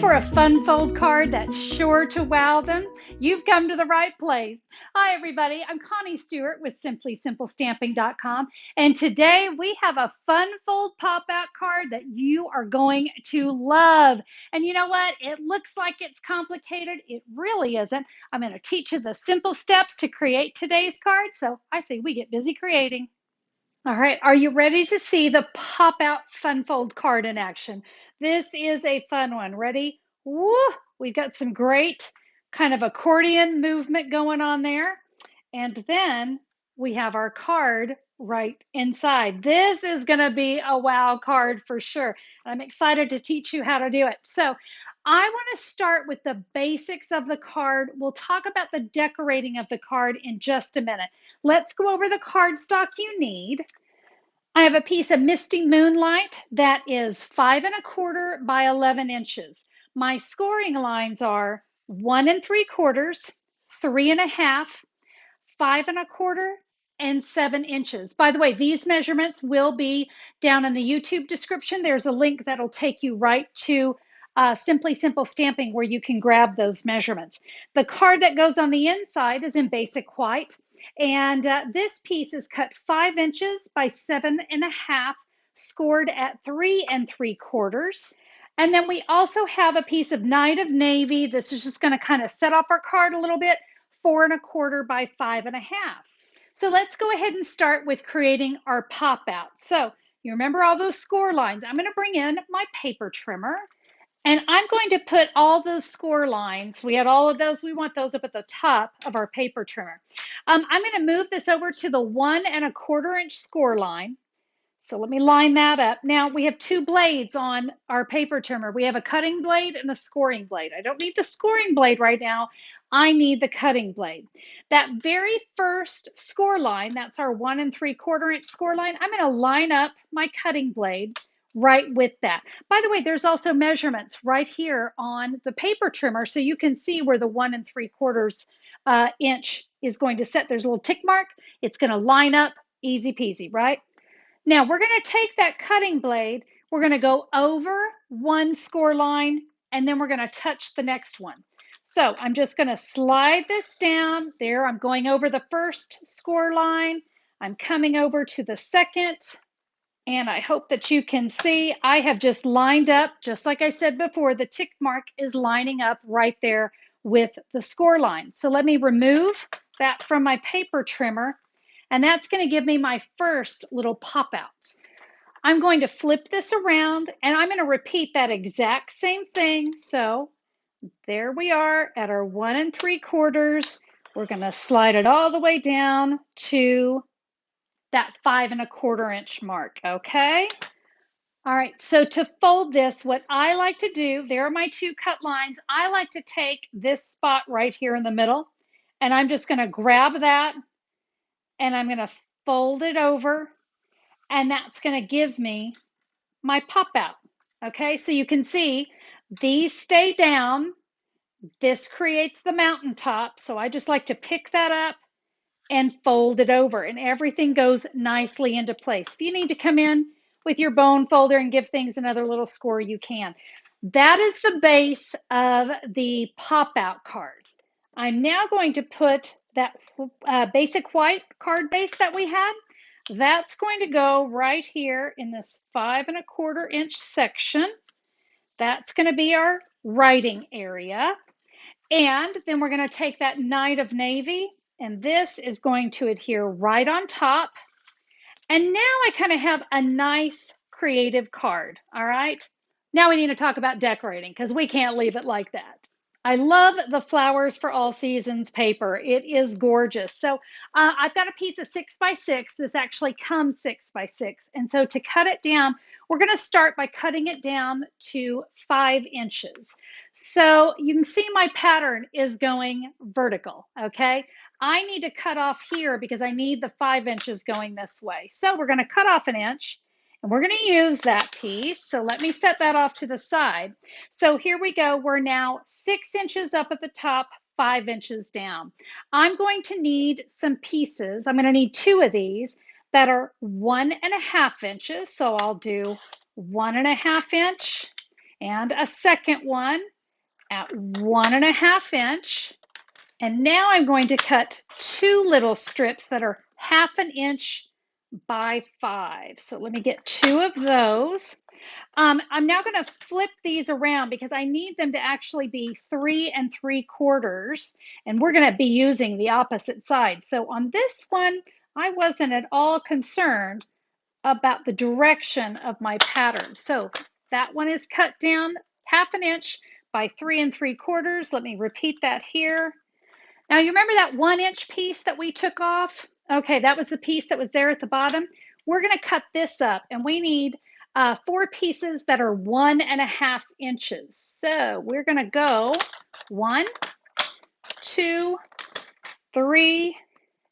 for a fun fold card that's sure to wow them? You've come to the right place. Hi, everybody. I'm Connie Stewart with SimplySimpleStamping.com, and today we have a fun fold pop-out card that you are going to love. And you know what? It looks like it's complicated. It really isn't. I'm going to teach you the simple steps to create today's card, so I say we get busy creating. All right, are you ready to see the pop-out fun fold card in action? This is a fun one. Ready? Woo! We've got some great kind of accordion movement going on there. And then we have our card right inside. This is going to be a wow card for sure. I'm excited to teach you how to do it. So I want to start with the basics of the card. We'll talk about the decorating of the card in just a minute. Let's go over the cardstock you need. I have a piece of Misty Moonlight that is 5¼ by 11 inches. My scoring lines are 1 3/4, 3½, 5¼ and 7 inches. By the way, these measurements will be down in the YouTube description. There's a link that'll take you right to Simply Simple Stamping where you can grab those measurements. The card that goes on the inside is in basic white, and this piece is cut 5 inches by 7½, scored at 3 3/4. And then we also have a piece of Night of Navy. This is just going to kind of set off our card a little bit, 4¼ by 5½. So let's go ahead and start with creating our pop out. So you remember all those score lines. I'm going to bring in my paper trimmer, and I'm going to put all those score lines. We had all of those. We want those up at the top of our paper trimmer. I'm going to move this over to the 1 1/4 inch score line. So let me line that up. Now we have 2 blades on our paper trimmer. We have a cutting blade and a scoring blade. I don't need the scoring blade right now. I need the cutting blade. That very first score line, that's our 1 3/4 inch score line, I'm going to line up my cutting blade right with that. By the way, there's also measurements right here on the paper trimmer so you can see where the 1 3/4 inch is going to set. There's a little tick mark. It's going to line up easy peasy, right? Now we're going to take that cutting blade, we're going to go over one score line, and then we're going to touch the next one. So I'm just going to slide this down there. I'm going over the first score line. I'm coming over to the second, and I hope that you can see I have just lined up, just like I said before, the tick mark is lining up right there with the score line. So let me remove that from my paper trimmer. And that's going to give me my first little pop out. I'm going to flip this around, and I'm going to repeat that exact same thing. So there we are at our 1 3/4. We're going to slide it all the way down to that 5 1/4 inch mark. Okay. All right. So to fold this, what I like to do, there are my 2 cut lines. I like to take this spot right here in the middle, and I'm just going to grab that, and I'm going to fold it over, and that's going to give me my pop out. Okay, so you can see these stay down. This creates the mountaintop. So I just like to pick that up and fold it over, and everything goes nicely into place. If you need to come in with your bone folder and give things another little score, you can. That is the base of the pop out card. I'm now going to put that basic white card base that we had. That's going to go right here in this 5 1/4 inch section. That's going to be our writing area. And then we're going to take that Night of Navy, and this is going to adhere right on top. And now I kind of have a nice creative card. All right. Now we need to talk about decorating because we can't leave it like that. I love the Flowers for All Seasons paper. It is gorgeous. So I've got a piece of 6 by 6. This actually comes 6 by 6. And so to cut it down, we're going to start by cutting it down to 5 inches. So you can see my pattern is going vertical, okay? I need to cut off here because I need the 5 inches going this way. So we're going to cut off 1 inch. And we're going to use that piece. So let me set that off to the side. So here we go. We're now 6 inches up at the top, 5 inches down. I'm going to need some pieces. I'm going to need 2 of these that are 1½ inches. So I'll do 1½ inch and a second one at 1.5 inch. And now I'm going to cut 2 little strips that are 1/2 inch by 5. So let me get 2 of those. I'm now going to flip these around because I need them to actually be 3 3/4, and we're going to be using the opposite side. So on this one, I wasn't at all concerned about the direction of my pattern. So that one is cut down 1/2 inch by 3 3/4. Let me repeat that here. Now, you remember that 1 inch piece that we took off? Okay, that was the piece that was there at the bottom. We're going to cut this up, and we need 4 pieces that are 1.5 inches. So we're going to go 1, 2, 3,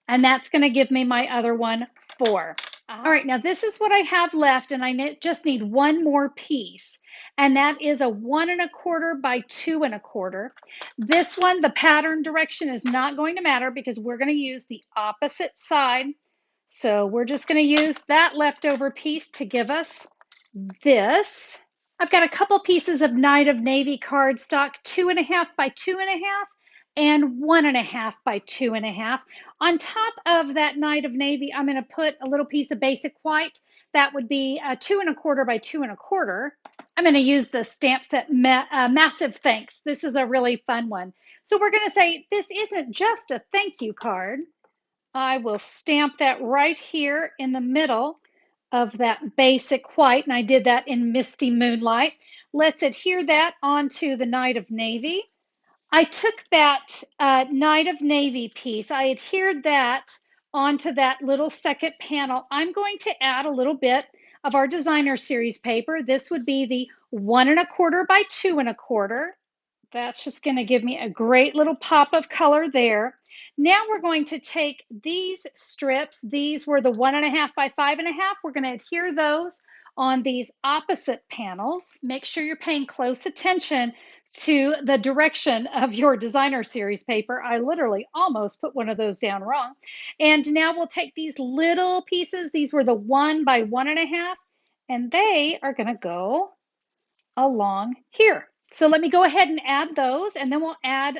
and that's going to give me my other one 4. All right, now this is what I have left, and I just need one more piece, and that is a 1 1/4 by 2 1/4. This one, the pattern direction is not going to matter because we're going to use the opposite side. So we're just going to use that leftover piece to give us this. I've got a couple pieces of Night of Navy cardstock, 2.5 by 2.5 and 1.5 by 2.5. On top of that Night of Navy, I'm going to put a little piece of basic white. That would be 2 1/4 by 2 1/4. I'm going to use the stamp set Massive Thanks. This is a really fun one. So we're going to say this isn't just a thank you card. I will stamp that right here in the middle of that basic white, and I did that in Misty Moonlight. Let's adhere that onto the Night of Navy. I took that Night of Navy piece, I adhered that onto that little second panel. I'm going to add a little bit of our designer series paper. This would be the 1 1/4 by 2 1/4. That's just going to give me a great little pop of color there. Now we're going to take these strips. These were the 1.5 by 5.5. We're going to adhere those on these opposite panels. Make sure you're paying close attention to the direction of your designer series paper. I literally almost put one of those down wrong. And now we'll take these little pieces. These were the 1 by 1.5, and they are going to go along here. So let me go ahead and add those, and then we'll add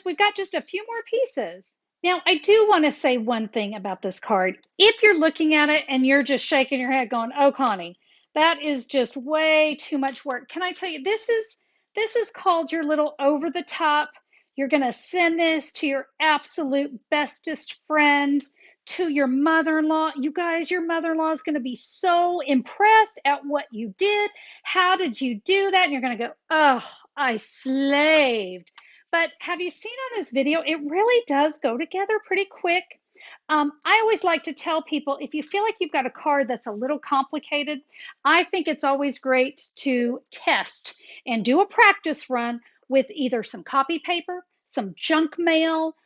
we've got just a few more pieces. Now, I do want to say one thing about this card. If you're looking at it and you're just shaking your head going, "Oh, Connie, that is just way too much work." Can I tell you, this is called your little over the top. You're going to send this to your absolute bestest friend, to your mother-in-law. You guys, your mother-in-law is going to be so impressed at what you did. How did you do that? And you're going to go, "Oh, I slaved." But have you seen on this video, it really does go together pretty quick. I always like to tell people, if you feel like you've got a card that's a little complicated, I think it's always great to test and do a practice run with either some copy paper, some junk mail,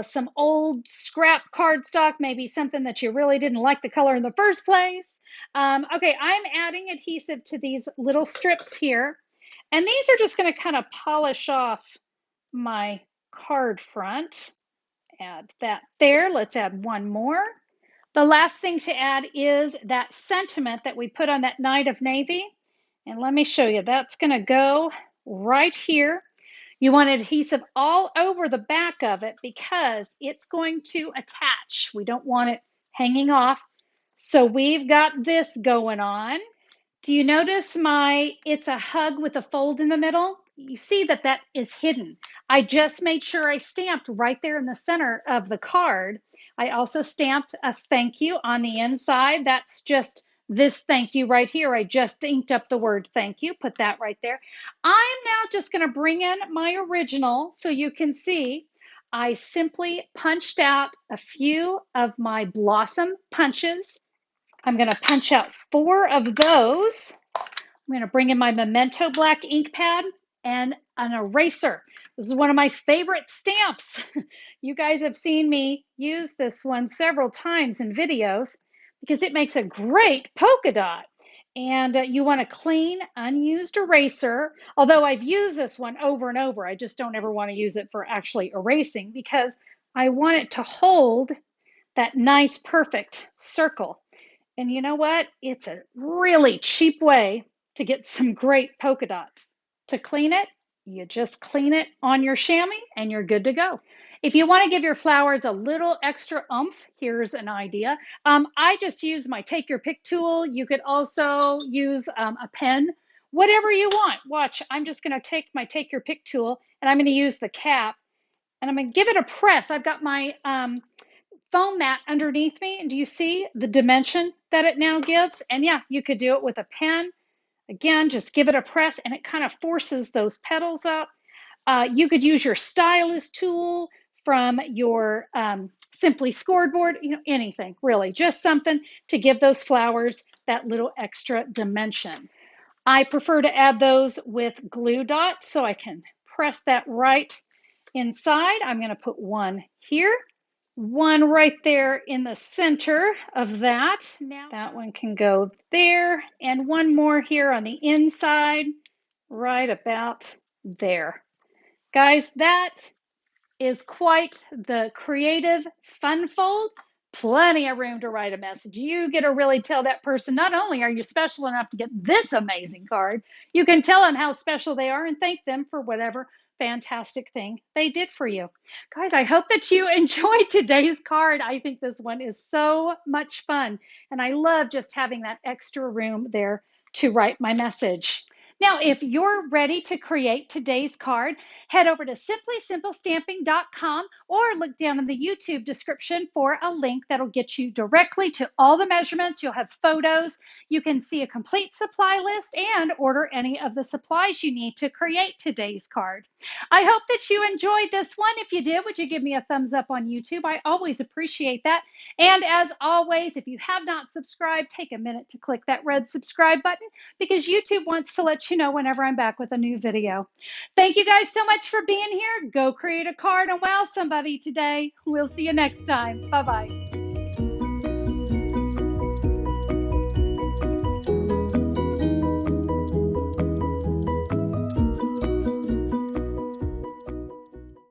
some old scrap cardstock, maybe something that you really didn't like the color in the first place. Okay, I'm adding adhesive to these little strips here, and these are just going to kind of polish off my card front. Add that there. Let's add one more. The last thing to add is that sentiment that we put on that Night of Navy. And let me show you. That's going to go right here. You want adhesive all over the back of it because it's going to attach. We don't want it hanging off. So we've got this going on. Do you notice it's a hug with a fold in the middle? You see that that is hidden. I just made sure I stamped right there in the center of the card. I also stamped a thank you on the inside. That's just this thank you right here. I just inked up the word thank you, put that right there. I'm now just going to bring in my original so you can see. I simply punched out a few of my blossom punches. I'm going to punch out 4 of those. I'm going to bring in my Memento black ink pad and an eraser. This is one of my favorite stamps. You guys have seen me use this one several times in videos because it makes a great polka dot. And you want a clean, unused eraser. Although I've used this one over and over, I just don't ever want to use it for actually erasing because I want it to hold that nice, perfect circle. And you know what? It's a really cheap way to get some great polka dots. To clean it, You just clean it on your chamois and you're good to go. If you want to give your flowers a little extra oomph, here's an idea. I just use my take your pick tool. You could also use a pen, whatever you want. Watch, I'm just going to take my take your pick tool and I'm going to use the cap and I'm going to give it a press. I've got my foam mat underneath me. And do you see the dimension that it now gives? And yeah, you could do it with a pen. Again, just give it a press and it kind of forces those petals up. You could use your stylus tool from your Simply Scored board, anything really, just something to give those flowers that little extra dimension. I prefer to add those with glue dots so I can press that right inside. I'm going to put one here, one right there in the center of that. Now that one can go there, and one more here on the inside, right about there. Guys, that is quite the creative fun fold. Plenty of room to write a message. You get to really tell that person, not only are you special enough to get this amazing card, you can tell them how special they are and thank them for whatever fantastic thing they did for you. Guys, I hope that you enjoyed today's card. I think this one is so much fun, and I love just having that extra room there to write my message. Now, if you're ready to create today's card, head over to simplysimplestamping.com or look down in the YouTube description for a link that'll get you directly to all the measurements. You'll have photos. You can see a complete supply list and order any of the supplies you need to create today's card. I hope that you enjoyed this one. If you did, would you give me a thumbs up on YouTube? I always appreciate that. And as always, if you have not subscribed, take a minute to click that red subscribe button because YouTube wants to let you know whenever I'm back with a new video. Thank you guys so much for being here. Go create a card and wow somebody today. We'll see you next time. Bye-bye.